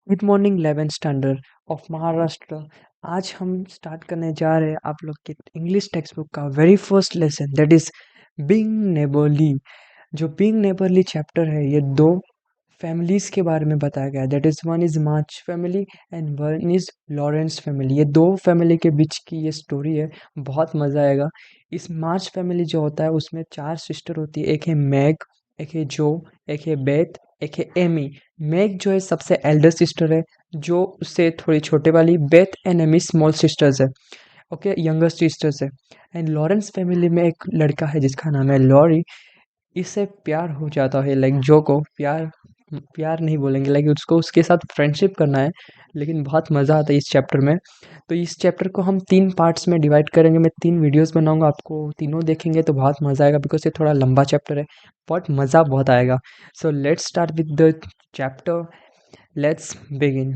Good morning 11th standard of Maharashtra. आज हम start करने जा रहे हैं आप लोग के इंग्लिश टेक्स्ट बुक का very first lesson, that is being neighbourly. जो बीइंग नेबरली चैप्टर है, ये दो फैमिलीज के बारे में बताया गया है। That is one is March family and one is Lawrence family. ये दो फैमिली के बीच की ये स्टोरी है, बहुत मज़ा आएगा। इस मार्च फैमिली जो होता है उसमें चार सिस्टर होती है। एक है मैग, एक है जो, एक है बेथ, एक है एमी। मैग जो है सबसे एल्डर सिस्टर है, जो उससे थोड़ी छोटे वाली Beth and Amy small sisters है। ओके, यंगर सिस्टर्स है। एंड लॉरेंस फैमिली में एक लड़का है जिसका नाम है लॉरी। इससे प्यार हो जाता है, लाइक जो को प्यार प्यार नहीं बोलेंगे, लाइक उसको उसके साथ फ्रेंडशिप करना है। लेकिन बहुत मज़ा आता है इस चैप्टर में। तो इस चैप्टर को हम तीन पार्ट्स में डिवाइड करेंगे। मैं तीन वीडियोस बनाऊंगा, आपको तीनों देखेंगे तो बहुत मज़ा आएगा, बिकॉज ये थोड़ा लंबा चैप्टर है, बट मज़ा बहुत आएगा। So let's start with the chapter, let's begin.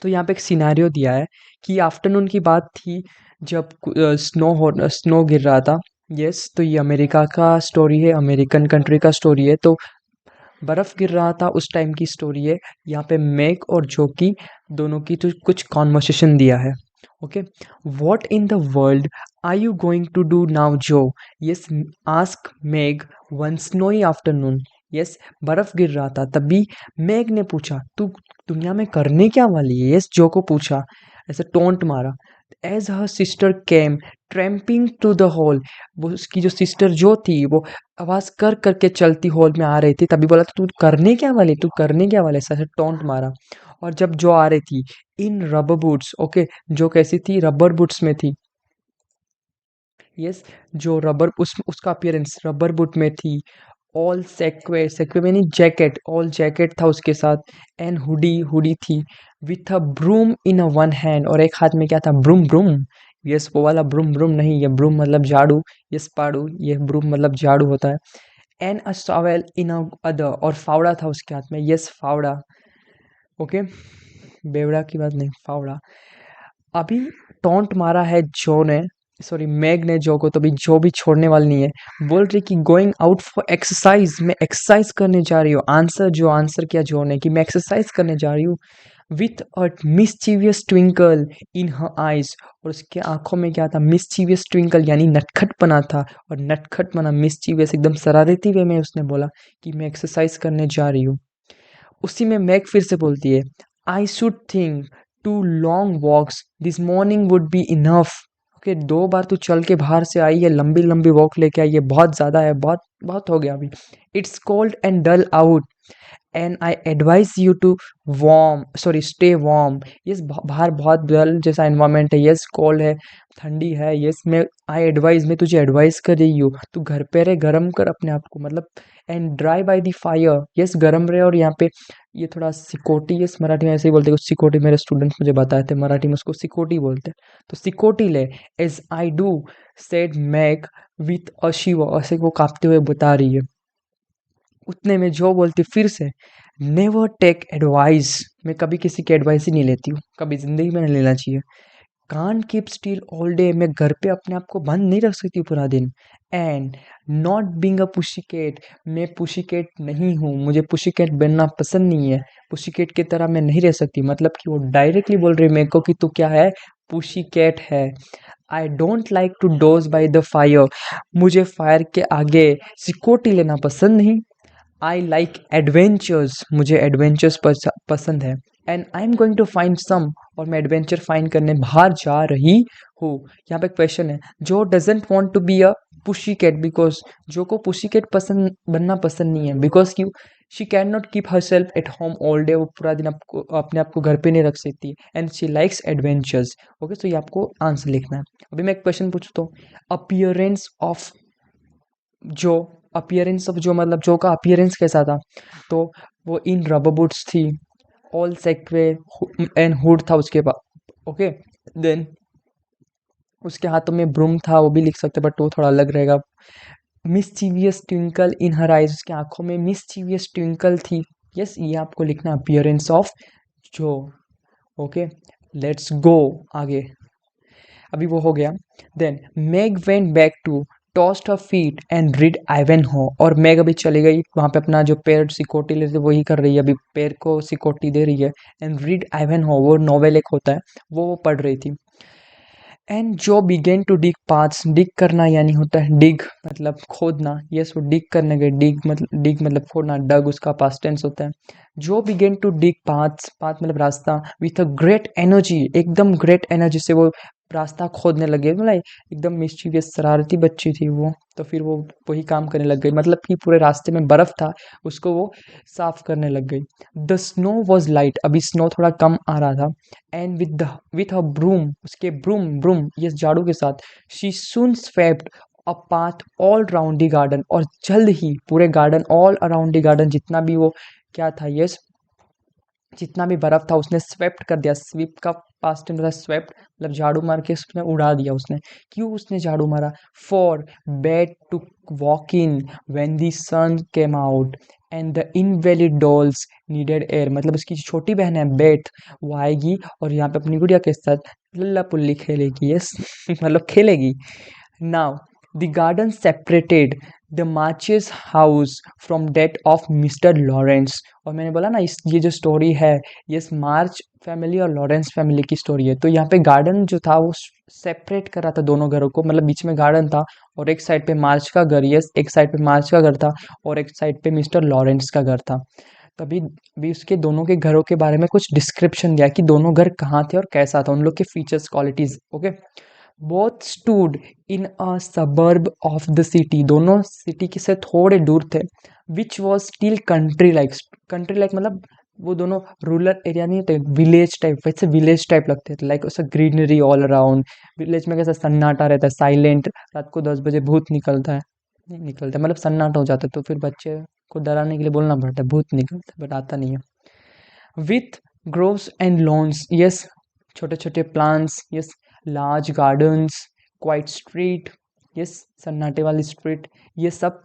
तो यहाँ पे एक सिनेरियो दिया है कि आफ्टरनून की बात थी, जब स्नो गिर रहा था। यस, तो ये अमेरिका का स्टोरी है, अमेरिकन कंट्री का स्टोरी है। तो बर्फ़ गिर रहा था उस टाइम की स्टोरी है। यहाँ पे मेग और जो की दोनों की तो कुछ कॉन्वर्सेशन दिया है। Okay, what in the world are you going to do now Jo? Yes, ask Meg one snowy afternoon. Yes, बर्फ गिर रहा था तभी मेग ने पूछा, तू दुनिया में करने क्या वाली है? यस, जो को पूछा, ऐसे टोंट मारा। As her sister came tramping to the hall, वो उसकी जो सिस्टर जो थी वो आवाज कर करके चलती हॉल में आ रही थी, तभी बोला तू करने क्या वाली, तू करने क्या वाले, ऐसे टोंट मारा। और जब जो आ रही थी इन रबर बूट्स, ओके, जो कैसी थी, रबर बूट्स में थी। यस, जो रबर उसका अपीयरेंस रबर बूट में थी। ऑल सेक्वे, सेक्वे में नहीं, जैकेट, ऑल जैकेट था उसके साथ। एंड हुडी, हुडी थी। With a broom in a one hand, और एक हाथ में क्या था, ब्रूम ब्रूम। यस, वो वाला ब्रूम ब्रूम नहीं, ये ब्रूम मतलब झाड़ू। यस, पाड़ू, ये ब्रूम मतलब झाड़ू होता है। And a towel in a other, और फावड़ा था उसके हाथ में। यस, फावड़ा। ओके, बेवड़ा की बात नहीं, फावड़ा। अभी टॉन्ट मारा है जो ने, सॉरी मैग ने जो को, तो अभी जो भी छोड़ने वाली नहीं है। बोल रही कि गोइंग आउट फॉर एक्सरसाइज, मैं एक्सरसाइज करने जा रही हूँ। आंसर किया जो ने कि मैं एक्सरसाइज करने जा रही हूँ। With a mischievous twinkle in her eyes, और उसके आंखों में क्या था, मिस्चीवियस ट्विंकल, यानी नटखटपना था। और नटखटपना, मिस्चीवियस, एकदम शरारती वे में उसने बोला कि मैं एक्सरसाइज करने जा रही हूँ। उसी में मैग फिर से बोलती है, I should think two long walks this morning would be enough. Okay, दो बार तू चल के बाहर से आई है, लंबी लंबी वॉक लेके आई है, बहुत ज़्यादा है, बहुत बहुत हो गया अभी। It's cold and dull out and I advise you to stay warm. Yes, बाहर बहुत डल जैसा एनवायरनमेंट है। यस, कोल्ड है, ठंडी है। यस, मैं तुझे एडवाइस कर रही हूँ, तू घर पे रहे, गरम कर अपने आप को, मतलब। And dry by the fire, yes, गरम रहे। और यहाँ पे ये थोड़ा सिकोटी, यस, मराठी में ऐसे ही बोलते हैं, सिकोटी मेरे स्टूडेंट्स मुझे बताए थे, मराठी में उसको सिकोटी बोलते हैं। तो सिकोटी ले, as I do, said Meg with a shiver, ऐसे वो कांपते हुए बता रही है। उतने में जो बोलती फिर से, नेवर टेक एडवाइस, मैं कभी किसी की एडवाइस ही नहीं लेती हूँ, कभी ज़िंदगी में नहीं लेना चाहिए। कान कीप स्टिल ऑल डे, मैं घर पे अपने आप को बंद नहीं रख सकती पूरा दिन। And not being a pussy cat, मैं पुशी कैट नहीं हूँ, मुझे पुशी कैट बनना पसंद नहीं है। पुशी कैट की तरह मैं नहीं रह सकती, मतलब कि वो डायरेक्टली बोल रही है मेरे को कि तू क्या है, पुशी कैट है। I don't like to doze by the fire, मुझे फायर के आगे सिकोटी लेना पसंद नहीं। आई लाइक एडवेंचर्स, मुझे एडवेंचर्स पसंद है। And I am going to find some, और मैं एडवेंचर फाइंड करने बाहर जा रही हूँ। यहाँ पे क्वेश्चन है, Jo doesn't want to be a pussy cat, because Jo को पुशी कैट पसंद बनना पसंद नहीं है। बिकॉज क्यों, she can not keep her self at home all day, वो पूरा दिन आपको अपने आप को घर पे नहीं रख सकती। And she likes adventures. Okay, तो ये आपको आंसर लिखना है। अभी मैं एक क्वेश्चन पूछता हूँ, अपियरेंस ऑफ जो, अपीयरेंस ऑफ जो मतलब जो का अपीयरेंस कैसा था? तो वो इन रबर बूट्स थी, ऑल सेक्वे एंड हुड था उसके पास। ओके, देन उसके हाथों में ब्रूम था, वो भी लिख सकते बट वो थोड़ा अलग रहेगा। मिस्चीवियस ट्विंकल इन हर आइज, उसकी आंखों में मिस्चीवियस ट्विंकल थी। यस, ये आपको लिखना, appearance of Jo. Okay, let's go आगे। अभी वो हो गया। Then Meg went back to tossed her feet and read Ivanhoe, और मैग अभी चली गई वहाँ पे अपना जो पैर सिकोटी लेते वही कर रही है, अभी पैर को सिकोटी दे रही है। एंड रीड आइवेनहो वो नॉवेल एक होता है वो पढ़ रही थी। And Jo began to dig paths, डिग करना यानी होता है डिग मतलब खोदना, यस वो डिग करने गए, डिग मतलब खोदना, डग उसका पास्ट टेंस होता है। Jo began to dig paths, path मतलब रास्ता, विथ अ ग्रेट एनर्जी, एकदम ग्रेट एनर्जी से वो रास्ता खोदने लगे, मतलब एकदम मिस्चीवियस शरारती बच्ची थी वो, तो फिर वो वही काम करने लग गई, मतलब कि पूरे रास्ते में बर्फ था उसको वो साफ करने लग गई। द स्नो वॉज लाइट, अभी स्नो थोड़ा कम आ रहा था। एंड विथ अ ब्रूम, उसके ब्रूम ब्रूम ये झाड़ू के साथ, she soon swept a path all round the garden, और जल्द ही पूरे garden, all around the garden जितना भी वो क्या था, यस जितना भी बर्फ था उसने स्वेप्ट कर दिया। स्वीप का पास्ट टेंस होता है स्वेप्ट, मतलब झाड़ू मार के उसने उड़ा दिया उसने। क्यों उसने झाड़ू मारा? For Beth to walk in when the sun came out and the invalid dolls needed air, मतलब उसकी जो छोटी बहन है बेथ वो आएगी और यहाँ पे अपनी गुड़िया के साथ लल्ला पुल्ली खेलेगी, यस मतलब खेलेगी। Now, the garden separated the March's house from that of mister Lawrence, और मैंने बोला ना इस ये जो स्टोरी है ये मार्च फैमिली और लॉरेंस फैमिली की स्टोरी है। तो यहाँ पे गार्डन जो था वो सेपरेट कर रहा था दोनों घरों को, मतलब बीच में गार्डन था और एक साइड पे मार्च का घर, यस एक साइड पे मार्च का घर था और एक साइड पे मिस्टर लॉरेंस का घर था। तभी भी उसके दोनों के घरों के बारे में कुछ डिस्क्रिप्शन दिया कि दोनों घर कहाँ थे और कैसा था, उन लोग के features qualities. Okay, both stood in a suburb of the city, दोनों सिटी के से थोड़े दूर थे। Which was still country like, country like मतलब वो दोनों रूरल एरिया नहीं थे, विलेज टाइप, वैसे विलेज टाइप लगते थे, लाइक उसका ग्रीनरी ऑल अराउंड। विलेज में कैसा सन्नाटा रहता है, साइलेंट, रात को 10 बजे भूत निकलता है, नहीं निकलता मतलब सन्नाटा हो जाता है, तो फिर बच्चे को डराने के लिए बोलना पड़ता है भूत निकलता है, बट आता नहीं है। With groves and lawns, yes छोटे छोटे plants, yes large gardens, quiet street, yes सन्नाटे वाली स्ट्रीट, ये सब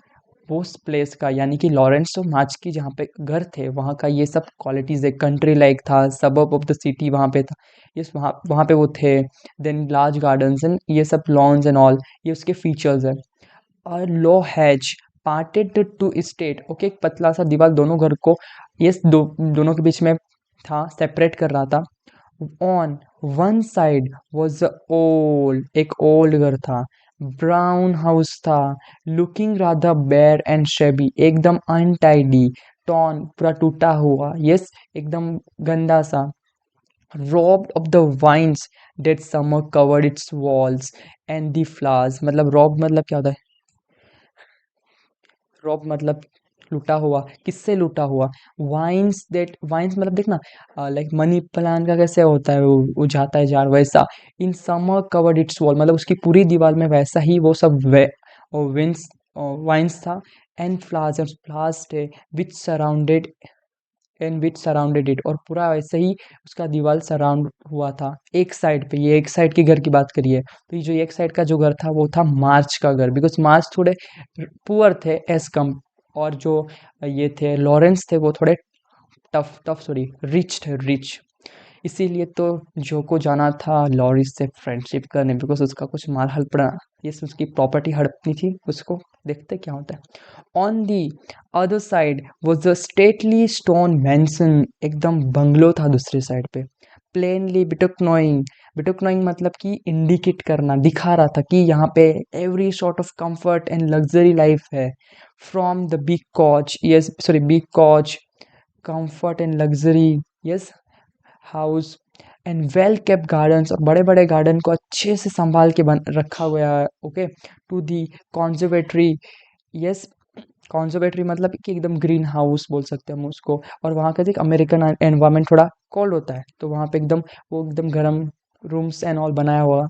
वो उस प्लेस का यानी कि लॉरेंस और मार्च की जहाँ पे घर थे वहाँ का ये सब क्वालिटीज़ है। कंट्री लाइक था, सबअर्ब ऑफ द सिटी वहाँ पे था, यस वहाँ वहाँ पे वो थे। देन लार्ज गार्डन्स एंड ये सब लॉन्स एंड ऑल, ये उसके फीचर्स है। और low hedge parted two state, okay एक पतला सा दीवार दोनों घर को, यस दोनों के बीच में था, सेपरेट कर रहा था। On one side was old, एक ओल्ड घर था। ब्राउन हाउस था, looking rather bare and shabby, एकदम अनटाइडी, टॉन पूरा टूटा हुआ, यस एकदम गंदा सा। robbed of the vines that summer covered its walls and the flowers, मतलब robbed मतलब क्या होता है? रॉब मतलब लूटा हुआ, किससे लूटा हुआ? वाइन्स दैट, वाइन्स मतलब देखना लाइक मनी प्लांट का कैसे होता है वो जाता है झाड़, वैसा in summer covered its wall, मतलब उसकी पूरी दीवार में वैसा ही वो सब विंस वाइन्स था। एंड फ्लावर्स, फ्लावर्स थे which surrounded and which surrounded it, और पूरा वैसे ही उसका दीवार सराउंड हुआ था एक साइड पे। ये एक साइड के घर की बात करिए, तो ये जो एक साइड का जो घर था वो था मार्च का घर, बिकॉज मार्च थोड़े पुअर थे एज कम, और जो ये थे लॉरेंस थे वो थोड़े टफ टफ सॉरी रिच थे, रिच। इसीलिए तो जो को जाना था लॉरिस से फ्रेंडशिप करने, बिकॉज उसका कुछ माल हड़पना, ये उसकी प्रॉपर्टी हड़पनी थी उसको, देखते क्या होता है। On the other side was the stately stone mansion, एकदम बंगलो था दूसरी साइड पे। प्लेनली बिटोक्नोइंग, बिटोक्नोइंग मतलब कि इंडिकेट करना, दिखा रहा था कि यहाँ पे every sort of comfort and luxury life है। From the big coach, yes sorry big coach, comfort and luxury, yes house and well kept gardens, और बड़े बड़े गार्डन को अच्छे से संभाल के बन रखा गया है। ओके, टू दी कॉन्जर्वेटरी, यस कॉन्जर्वेटरी मतलब कि एकदम ग्रीन हाउस बोल सकते हैं हम उसको, और वहाँ का देख अमेरिकन एनवायरनमेंट थोड़ा कोल्ड होता है, तो वहाँ पे एकदम वो एकदम गर्म रूम्स एंड ऑल बनाया हुआ।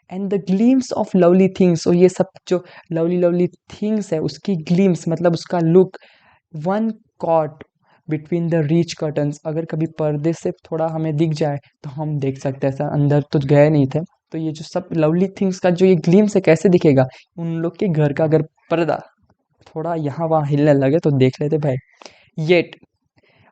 And the gleams of lovely things, और ये सब जो लवली लवली थिंग्स है उसकी ग्लीम्स मतलब उसका look. One caught between the reach curtains, अगर कभी पर्दे से थोड़ा हमें दिख जाए तो हम देख सकते हैं, ऐसा अंदर तो गए नहीं थे। तो ये जो सब लवली थिंग्स का जो ये ग्लीम्स है कैसे दिखेगा? उन लोग के घर का अगर पर्दा थोड़ा यहाँ वहाँ हिलने लगे तो देख लेते भाई। येट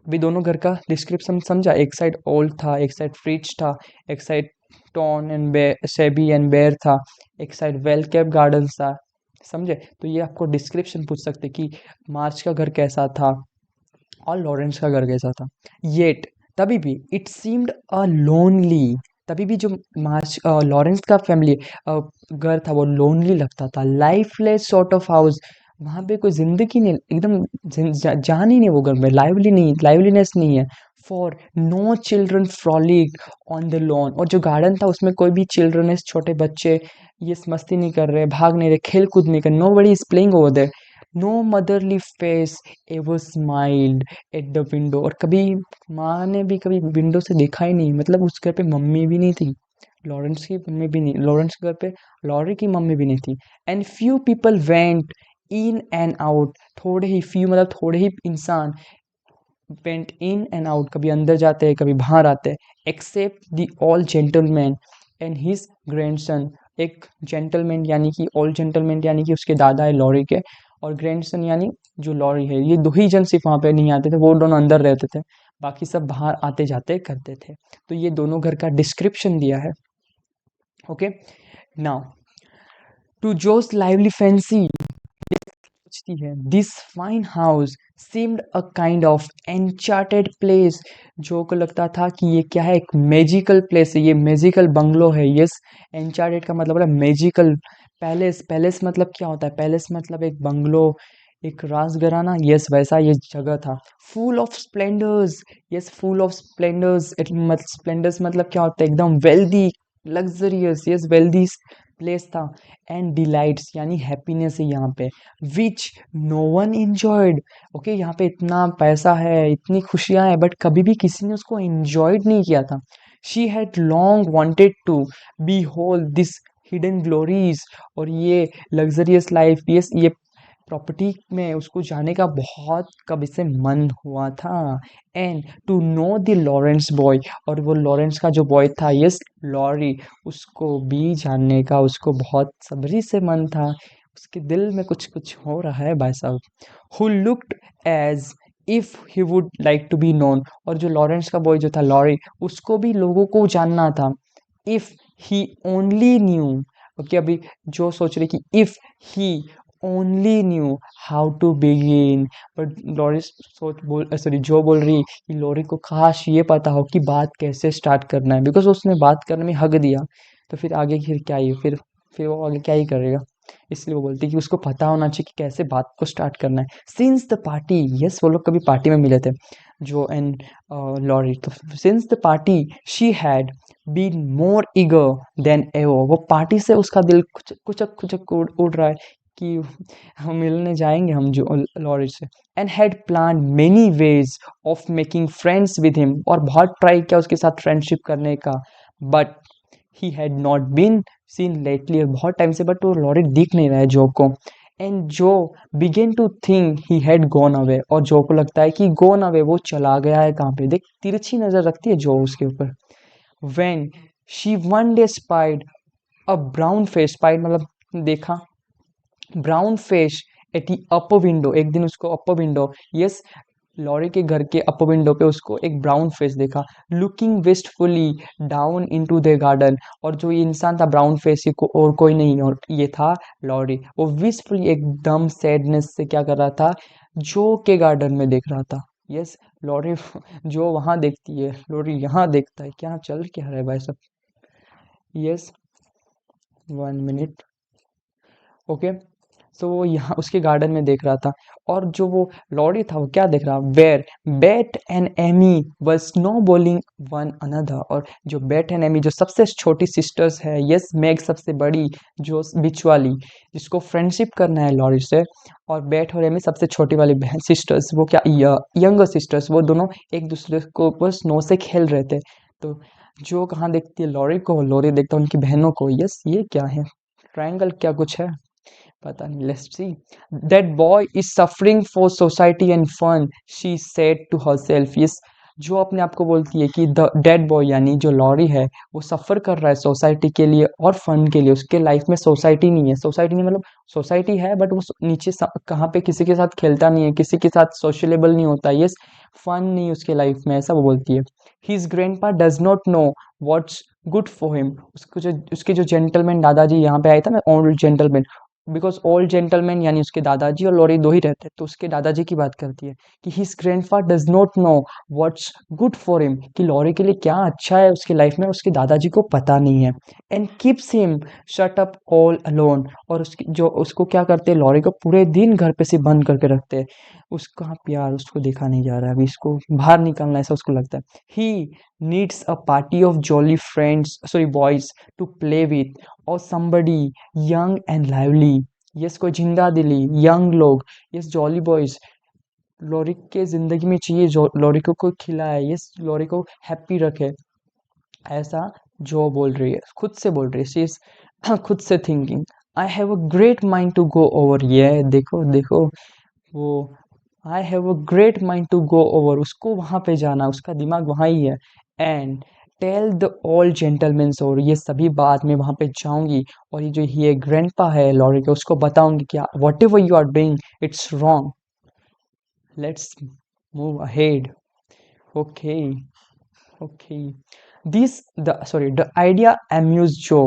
अभी दोनों घर का डिस्क्रिप्शन समझा, एक साइड ओल्ड था, एक साइड फ्रिज था, एक side torn and shabby and bare था, एक साइड वेल केप गार्डन था, समझे? तो ये आपको डिस्क्रिप्शन पूछ सकते कि मार्च का घर कैसा था और लॉरेंस का घर कैसा था। येट तभी भी इट सीम्ड अ लोनली, तभी भी जो मार्च लॉरेंस का फैमिली घर था वो लोनली लगता था। लाइफलेस सॉर्ट ऑफ हाउस, वहाँ पे कोई जिंदगी नहीं, एकदम जान ही नहीं वो घर में, लाइवली नहीं, लाइवलीनेस नहीं है। For no children frolic on the lawn, और जो गार्डन था उसमें कोई भी चिल्ड्रन, छोटे बच्चे ये मस्ती नहीं कर रहे, भाग नहीं रहे, खेल कूद नहीं कर, nobody is playing over there. No motherly face ever smiled at the window, और कभी माँ ने भी कभी विंडो से देखा ही नहीं, मतलब उस घर पे मम्मी भी नहीं थी, लॉरेंस की मम्मी भी नहीं, लॉरेंस के घर पे लॉरी की मम्मी भी नहीं थी। And few people went in and out, थोड़े ही, फ्यू मतलब थोड़े ही इंसान वेंट इन एंड आउट, कभी अंदर जाते हैं कभी बाहर आते हैं। Except the old gentleman and his grandson, एक जेंटलमैन यानी कि ऑल जेंटलमैन यानी कि उसके दादा है लॉरी के, और ग्रैंडसन यानी जो लॉरी है, ये दो ही जन सिर्फ वहाँ पे नहीं आते थे, वो दोनों अंदर रहते थे, बाकी सब बाहर आते जाते करते थे। तो ये दोनों घर का डिस्क्रिप्शन दिया है। Okay, now to Jo's lively fancy सोचती है, this fine house seemed a kind of enchanted place, Jo को लगता था कि ये क्या है, एक मैजिकल प्लेस है, ये मैजिकल बंगलो है। यस, एनचार्टेड का मतलब है मैजिकल। पैलेस, पैलेस मतलब क्या होता है, पैलेस मतलब एक बंगलो, एक राजघराना, यस वैसा ये जगह था। Full of splendours, yes full of splendours, splendours मतलब क्या होता है, एकदम wealthy, luxurious, yes wealthy place था। एंड डिलाइट्स यानी हैप्पीनेस है यहाँ पे, which no one enjoyed. Okay, यहाँ पे इतना पैसा है, इतनी खुशियाँ हैं, बट कभी भी किसी ने उसको इंजॉयड नहीं किया था। She had long wanted to behold this hidden glories, और ये लग्जरियस लाइफ, ये प्रॉपर्टी में उसको जाने का बहुत कब से मन हुआ था। And to know the Laurence boy, और वो लॉरेंस का जो बॉय था, यस लॉरी, उसको भी जानने का उसको बहुत सबरी से मन था, उसके दिल में कुछ कुछ हो रहा है भाई साहब। Who looked as if he would like to be known, और जो लॉरेंस का बॉय जो था लॉरी, उसको भी लोगों को जानना था। If he only knew, okay अभी जो सोच रहे कि if he only knew how to begin, but Laurie सोच बोल सॉरी जो बोल रही कि लॉरी को काश ये पता हो कि बात कैसे स्टार्ट करना है, बिकॉज उसने बात करने में हक दिया, तो फिर आगे फिर क्या ही, फिर वो आगे क्या ही करेगा, इसलिए वो बोलती कि उसको पता होना चाहिए कि कैसे बात को स्टार्ट करना है। सिंस द पार्टी, यस वो लोग कभी पार्टी में मिले थे, जो एंड लॉरी, तो since the party she had been more eager than ever, वो पार्टी से उसका दिल कुचक कुचक कुचक उड़ रहा है कि हम मिलने जाएंगे हम जो लॉरी से। And had plan many ways of making friends with him, और बहुत ट्राई किया उसके साथ फ्रेंडशिप करने का, but he had not been seen lately, बहुत टाइम से, बट वो लॉरी दिख नहीं रहा है जो को। And Jo began to think he had gone away, और जो को लगता है कि गॉन अवे, वो चला गया है कहाँ पे, देख तिरछी नजर रखती है जो उसके ऊपर। When she one day spied a brown face, spied मतलब देखा, brown fish at the upper window, एक दिन उसको अपर विंडो, यस लॉरी के घर के अपर विंडो पे उसको एक ब्राउन फेस देखा, looking wistfully down into the garden, और जो ये इंसान था ब्राउन फेस, ये और कोई नहीं, और ये था लॉरी, वो विस्टफुली एकदम सैडनेस से क्या कर रहा था, जो के गार्डन में देख रहा था। यस लॉरी जो वहां देखती है, लॉरी यहाँ देखता है, क्या चल क्या रहा है भाई सब। Yes, 1 minute, okay. सो वो यहाँ उसके गार्डन में देख रहा था, और जो वो लॉरी था वो क्या देख रहा, where Beth and Amy were snowballing one another, और जो बेट एंड एमी जो सबसे छोटी सिस्टर्स है, यस मैग सबसे बड़ी, जो बीच वाली जिसको फ्रेंडशिप करना है लॉरी से, और बेट और एमी सबसे छोटी वाली बहन सिस्टर्स, वो क्या यंगर सिस्टर्स, वो दोनों एक दूसरे को ऊपर स्नो से खेल रहे थे। तो जो कहाँ देखती है लॉरी को, लॉरी देखता है उनकी बहनों को। यस ये क्या है, ट्रायंगल क्या कुछ है, पता नहीं, let's see. That boy is suffering for society and fun, she said to herself. Yes Jo अपने आप को बोलती है कि द डेड बॉय यानी जो लॉरी है, वो सफ़र कर रहा है सोसाइटी के लिए और फन के लिए, उसके लाइफ में सोसाइटी नहीं है, सोसाइटी नहीं मतलब सोसाइटी है बट वो नीचे कहाँ पे किसी के साथ खेलता नहीं है, किसी के साथ सोशलेबल नहीं होता, यस फन नहीं उसके लाइफ में, ऐसा वो बोलती है। His grandpa does not know what's good for him, उसको जो उसके जो जेंटलमैन दादाजी यहाँ पे आए थे ना, old gentleman, because old gentleman यानी उसके दादाजी और लॉरी दो ही रहते हैं, तो उसके दादाजी की बात करती है कि his grandpa does not know what's good for him, कि लॉरी के लिए क्या अच्छा है उसकी लाइफ में उसके दादाजी को पता नहीं है। And keeps him shut up all alone, और उसकी जो उसको क्या करते हैं, लॉरी को पूरे दिन घर पे से बंद करके रखते हैं। उसका प्यार उसको देखा नहीं जा रहा है, अभी इसको बाहर निकलना ऐसा उसको लगता है। He needs a party of jolly friends, sorry boys, to play with, और somebody young and lively। Yes, कोई जिंदा दिली यंग लोग, यस जॉली बॉयज लॉरी के जिंदगी में चाहिए, जो लॉरी को कोई खिलाए, यस लॉरी को हैप्पी रखे, ऐसा जो बोल रही है, खुद से बोल रही है, शी इज खुद से thinking. I have a great mind to go over, ये देखो देखो वो, I have a great mind to go over, उसको वहां पे जाना, उसका दिमाग वहां ही है। And tell the old gentleman, और ये सभी बात मैं वहां पे जाऊंगी, और ये जो ये ग्रैंडपा है लॉरी के, उसको बताऊंगी क्या whatever you are doing it's wrong, let's move ahead. Okay, okay, this the sorry the idea amuse Jo,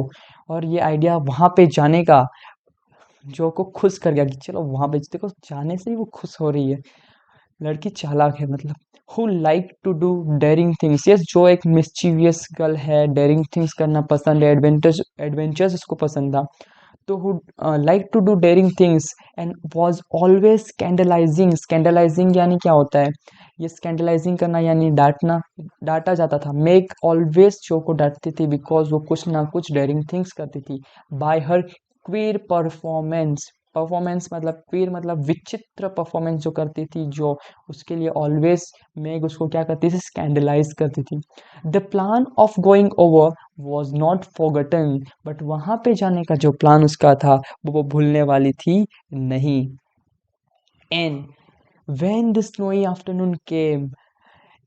और ये आइडिया वहां पे जाने का जो को खुश कर गया कि चलो वहां पे देखो, जाने से ही वो खुश हो रही है। लड़की चालाक है मतलब, who like to do daring things, yes Jo एक मिस्चीवियस गर्ल है, डेयरिंग थिंग्स करना पसंद है, एडवेंचर्स एडवेंचर्स उसको पसंद था। तो who like to do daring things and was always scandalising, scandalising यानी क्या होता है, ये स्कैंडलाइजिंग करना यानी डांटना, डांटा जाता था। मेक ऑलवेज जो को डांटती थी बिकॉज वो कुछ ना कुछ डेयरिंग थिंग्स करती थी। बाय हर क्वीर परफॉर्मेंस, परफॉर्मेंस मतलब क्वीर मतलब विचित्र परफॉर्मेंस जो करती थी, जो उसके लिए ऑलवेज मेग उसको क्या करती थी, स्कैंडलाइज करती थी। The plan of going over was not forgotten, but वहां पे जाने का जो प्लान उसका था वो भूलने वाली थी नहीं। And when the snowy afternoon came,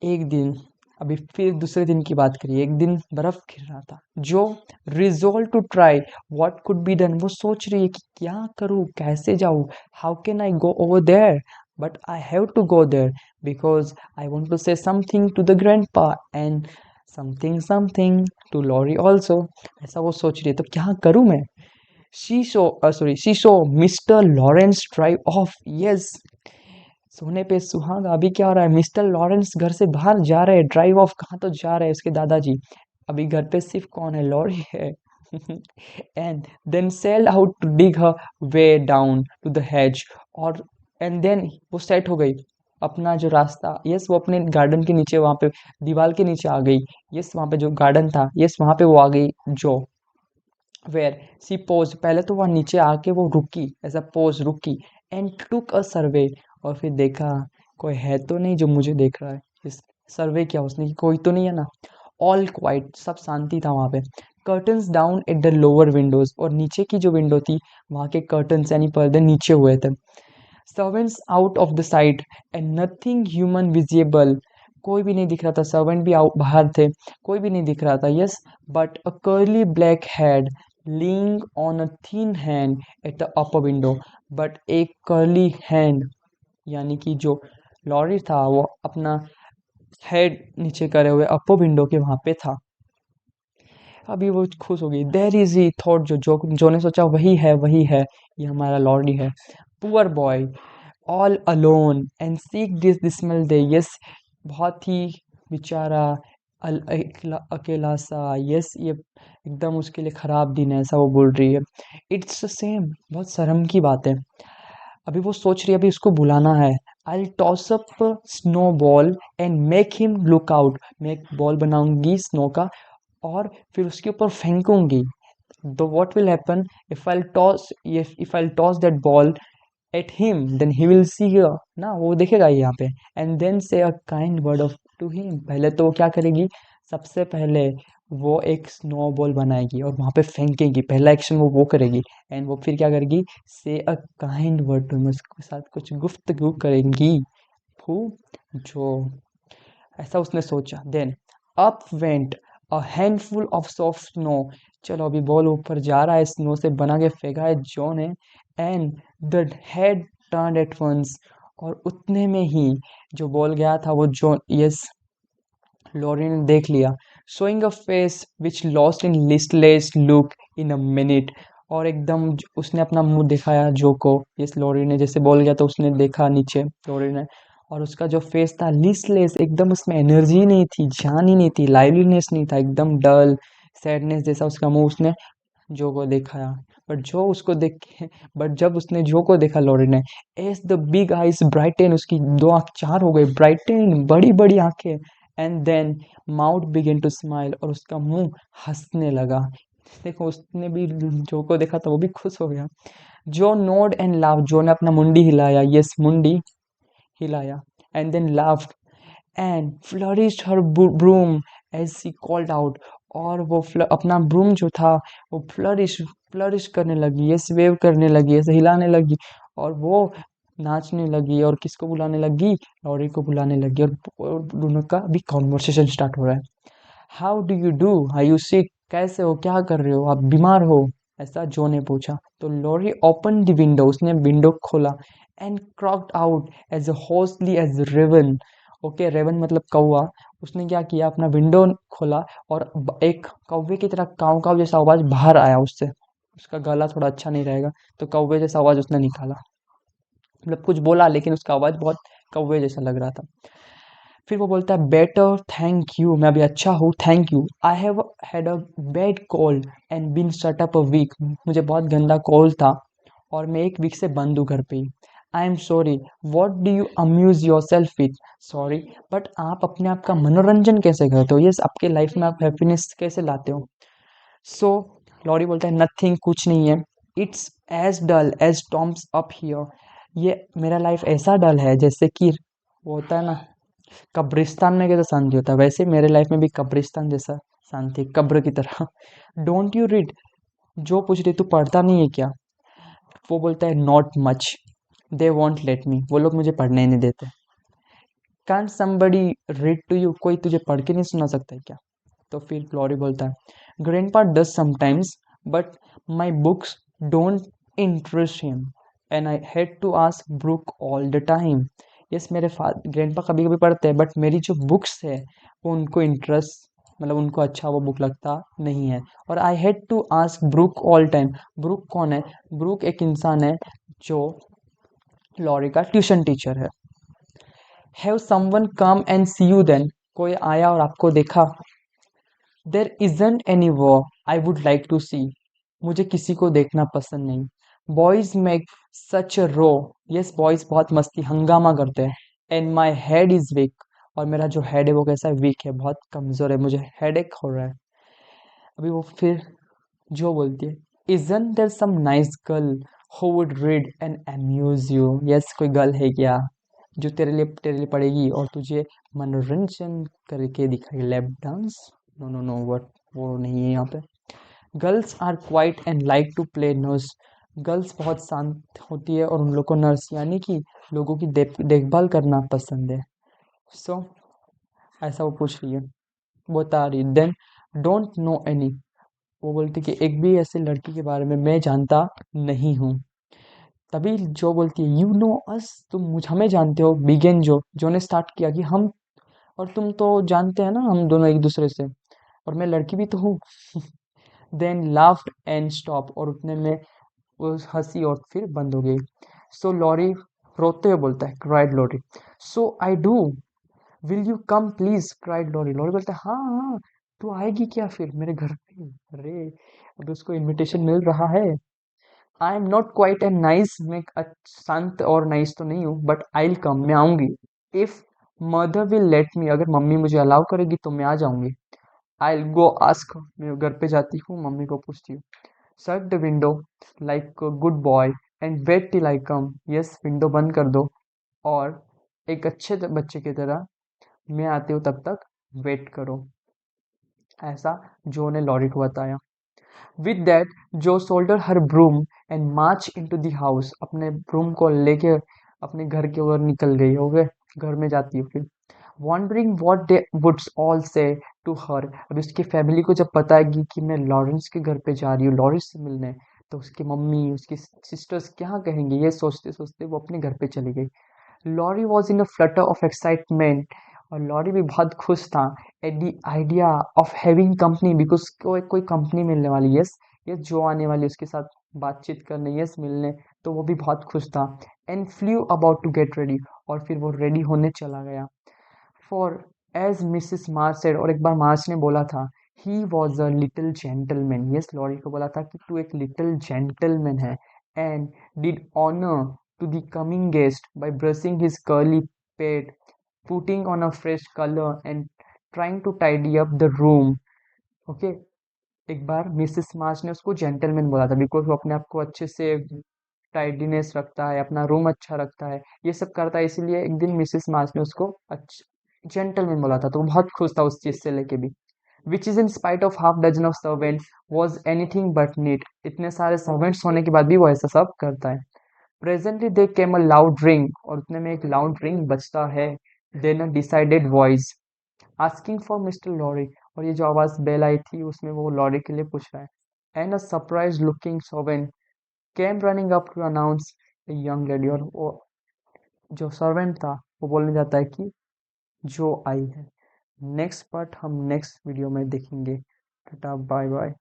एक दिन, अभी फिर दूसरे दिन की बात करिए, एक दिन बर्फ गिर रहा था, Jo resolve to try what could be done, वो सोच रही है कि क्या करूँ, कैसे जाऊँ, how can I go over there, but I have to go there because I want to say something to the grandpa and something something to Laurie also, ऐसा वो सोच रही है, तो क्या करूँ मैं। She saw Mr Laurence drive off, yes, सोने पे सुहागा, अभी क्या हो रहा है, मिस्टर लॉरेंस घर से बाहर जा रहे हैं, ड्राइव ऑफ, कहाँ तो जा रहे हैं उसके दादाजी, अभी घर पे सिर्फ कौन है, लॉरी है। And then sell out to dig her way down to the hedge, और एंड देन वो सेट हो गई अपना जो रास्ता, यस वो अपने गार्डन के नीचे, वहां पे दीवार के नीचे आ गई, यस वहां पे जो गार्डन था, यस वहां पे वो आ गई, जो वेयर सी पोज, पहले तो वह नीचे आके वो रुकी, ऐसा पोज रुकी, एंड टुक अ सर्वे, और फिर देखा कोई है तो नहीं जो मुझे देख रहा है, इस सर्वे किया उसने कि कोई तो नहीं है ना। ऑल क्वाइट, सब शांति था वहां पे। Curtains down at the lower Windows, और नीचे की जो विंडो थी वहां के कर्टन्स यानी पर्दे नीचे हुए थे। Servants out of the site and nothing human visible, कोई भी नहीं दिख रहा था, सर्वेंट भी आउट बाहर थे, कोई भी नहीं दिख रहा था, yes, but a curly black head leaning on a thin hand at the upper window, but एक कर्ली हैंड यानी कि जो लॉरी था वो अपना हेड नीचे करे हुए अपर विंडो के वहां पे था। अभी वो खुश हो गई, देर इज ही थॉट, जो ने सोचा वही है, ये हमारा लॉर्डी है। Poor boy all alone and seek this dismal day, yes बहुत ही बेचारा अकेला सा, यस ये एकदम उसके लिए खराब दिन है, ऐसा वो बोल रही है। इट्स द सेम, बहुत शर्म की बात है। अभी वो सोच रही है अभी उसको बुलाना है। I toss up snowball and make him look out, मैं एक बॉल बनाऊंगी स्नो का और फिर उसके ऊपर फेंकूंगी। तो what will happen, if I toss that ball at him then he will see here, ना वो देखेगा यहाँ पे, and then say a kind word of to him, पहले तो वो क्या करेगी, सबसे पहले वो एक स्नो बॉल बनाएगी और वहां पे फेंकेगी, पहला एक्शन वो करेगी, एंड वो फिर क्या करेगी, say a kind word to him, उसके साथ कुछ गुफ्तगू करेंगी। हु, जो, ऐसा उसने सोचा। Then up went a handful of soft snow, चलो अभी बॉल ऊपर जा रहा है, स्नो से बना के फेंका है जॉ ने, and the head turn at once, और उतने में ही जो बॉल गया था वो जॉ, यस लॉरी ने देख लिया, showing a face which lost in listless look in a minute, और एकदम उसने अपना मुंह दिखाया जो को, इस लोरी ने जैसे बोल गया तो उसने देखा नीचे लोरी ने, और उसका जो फेस था लिस्टलेस, एकदम उसमें एनर्जी नहीं थी, जान ही नहीं थी, लाइवलीनेस नहीं था, एकदम डल सैडनेस जैसा उसका मुंह। उसने जो को दिखाया, बट जो उसको देख के बट जब उसने जो को देखा लोरी ने, as the big eyes brighten, उसकी दो आंख चार हो गई, ब्राइटन बड़ी बड़ी आंखें, and then mouth began to smile, और उसका मुंह हंसने लगा। देखो उसने भी जो को देखा तो वो भी खुश हो गया। जो नोड एंड लाफ, जो ने अपना मुंडी हिलाया, यस मुंडी हिलाया, and then laughed and flourished her broom as she called out, और वो अपना ब्रूम जो था वो फ्लरिश फ्लरिश करने लगी, यस वेव करने लगी, ऐसे हिलाने लगी, और वो नाचने लगी, और किसको बुलाने लगी, लॉरी को बुलाने लगी, और दोनों का भी कॉन्वर्सेशन स्टार्ट हो रहा है। How do you do, are you sick, कैसे हो, क्या कर रहे हो, आप बीमार हो, ऐसा जो ने पूछा। तो लॉरी ओपन द विंडो, उसने विंडो खोला, एंड क्रॉक्ड आउट एज होस्टली एज रेवन। ओके, रेवन मतलब कौवा। उसने क्या किया, अपना विंडो खोला, और एक कौवे की तरह काव काव जैसा आवाज बाहर आया उससे। उसका गला थोड़ा अच्छा नहीं रहेगा, तो कौवे जैसा आवाज उसने निकाला, मतलब कुछ बोला लेकिन उसका आवाज बहुत कौवे जैसा लग रहा था। फिर वो बोलता है, बेटर थैंक यू, मैं अभी अच्छा हूँ, thank you, I have had a bad cold and been shut up a week, मुझे बहुत गंदा कोल्ड था और मैं एक वीक से बंद हूँ घर पे ही। I am sorry, what do you amuse yourself with, sorry, but आप अपने आप का मनोरंजन कैसे करते हो, यस आपके लाइफ में आप हैप्पीनेस कैसे लाते हो। सो लॉरी बोलता है, नथिंग, कुछ नहीं है, it's as dull as tombs up here, ये मेरा लाइफ ऐसा डल है जैसे कि वो होता है ना कब्रिस्तान में कैसा शांति होता है, वैसे मेरे लाइफ में भी कब्रिस्तान जैसा शांति, कब्र की तरह। डोंट यू रीड, जो पूछ रही तू पढ़ता नहीं है क्या। वो बोलता है, not much, they won't let me, वो लोग मुझे पढ़ने ही नहीं देते। Can't somebody read to you, कोई तुझे पढ़ के नहीं सुना सकता है क्या। तो फिर फ्लोरी बोलता है, grandpa does sometimes, but my books don't interest him, and I had to ask Brooke all the time. Yes मेरे ग्रैंडपा कभी कभी पढ़ते हैं, बट मेरी जो बुक्स है वो उनको इंटरेस्ट, मतलब उनको अच्छा वो बुक लगता नहीं है। और I had to ask Brooke all time, Brooke कौन है, ब्रूक एक इंसान है जो लॉरी का ट्यूशन टीचर है। Have someone come and see you then, कोई आया और आपको देखा। There isn't any war I would like to see, मुझे किसी को देखना पसंद नहीं। Boys make such a row, yes boys बहुत मस्ती हंगामा करते हैं। And my head is weak, और मेरा जो हेड है वो कैसा है, वीक है, बहुत कमजोर है, मुझे हेड एक हो रहा है। अभी वो फिर जो बोलती है, isn't there some nice girl who would read and amuse you, yes कोई गर्ल है क्या जो तेरे लिए पढ़ेगी और तुझे मनोरंजन करके दिखाएगी, lap dance, no no no, वो नहीं है यहाँ पे। Girls are quiet and like to play nurse, girls बहुत शांत होती है और उन लोग को नर्स यानी कि लोगों की देखभाल करना पसंद है। सो ऐसा वो पूछ रही है, वो बता रही, देन डोंट नो एनी, वो बोलती कि एक भी ऐसी लड़की के बारे में मैं जानता नहीं हूँ। तभी जो बोलती है, यू नो अस, तुम मुझ हमें जानते हो, बिगेन जो ने स्टार्ट किया कि हम और तुम तो जानते हैं ना हम दोनों एक दूसरे से, और मैं लड़की भी तो हूँ। देन लाफ्ड एंड स्टॉप, और उतने में वो हंसी और फिर बंद हो गई। सो लॉरी रोते हुए बोलता है, cried Laurie, so I do, will you come please, cried Laurie. Laurie बोलता है, हाँ हाँ, तू आएगी क्या फिर मेरे घर पे। अरे अब उसको इनविटेशन मिल रहा है। I am not quiet and nice, मैं शांत और नाइस तो नहीं हूँ, बट आई विल कम, मैं आऊंगी। If mother will let me, अगर मम्मी मुझे अलाउ करेगी तो मैं आ जाऊंगी। आई विल गो आस्क, मैं घर पे जाती हूँ, मम्मी को पूछती हूँ। Shut the window like good boy and wait till I come, yes window बंद कर दो और एक अच्छे बच्चे की तरह मैं आती हूँ तब तक वेट करो, ऐसा जो ने लॉरी को बताया। With that Jo shoulder her broom and march into the house, अपने ब्रूम को लेके अपने घर की ओर निकल गई, हो गए घर में जाती है फिर। Wondering what they would all say to her, अब उसकी फैमिली को जब बताएगी कि मैं लॉरेंस के घर पे जा रही हूँ लॉरेंस से मिलने, तो उसकी मम्मी उसकी सिस्टर्स क्या कहेंगे, ये सोचते सोचते वो अपने घर पे चली गई। Laurie was in a flutter of excitement, और लॉरी भी बहुत खुश था at the idea of having company, because कोई कोई कंपनी मिलने वाली, यस ये जो आने वाली उसके साथ बातचीत करने, यस मिलने, तो वो भी बहुत खुश था। And flew about to get ready, और फिर वो रेडी होने चला गया। For as Mrs March said, और एक बार मार्च ने बोला था, he was a little gentleman, yes Laurie को बोला था कि तू एक लिटिल जेंटलमैन है। And did honour to the coming guest by brushing his curly pate, putting on a fresh collar and trying to tidy up the room. Okay, एक बार Mrs मार्च ने उसको जेंटलमैन बोला था बिकॉज वो अपने आप को अच्छे से टाइडीनेस रखता है, अपना रूम अच्छा रखता है, ये सब करता है, इसीलिए एक दिन मिसेस मार्च ने उसको जेंटलमैन बोला था, तो वो बहुत खुश था उस चीज से लेके भी। Which is in spite of half dozen of servants was anything but neat, इतने सारे सर्वेंट्स होने के बाद भी वो ऐसा सब करता है। Presently there came a loud ring, और उतने में एक लाउड रिंग बजता है। Then a decided voice asking for Mr Laurie, और ये जो आवाज बेल आई थी उसमें वो लॉरी के लिए पूछ रहा है। And a surprised looking servant came running up to announce a young lady, और वो जो सर्वेंट था वो बोलने जाता है कि जो आई है। नेक्स्ट पार्ट हम नेक्स्ट वीडियो में देखेंगे। Tata bye bye.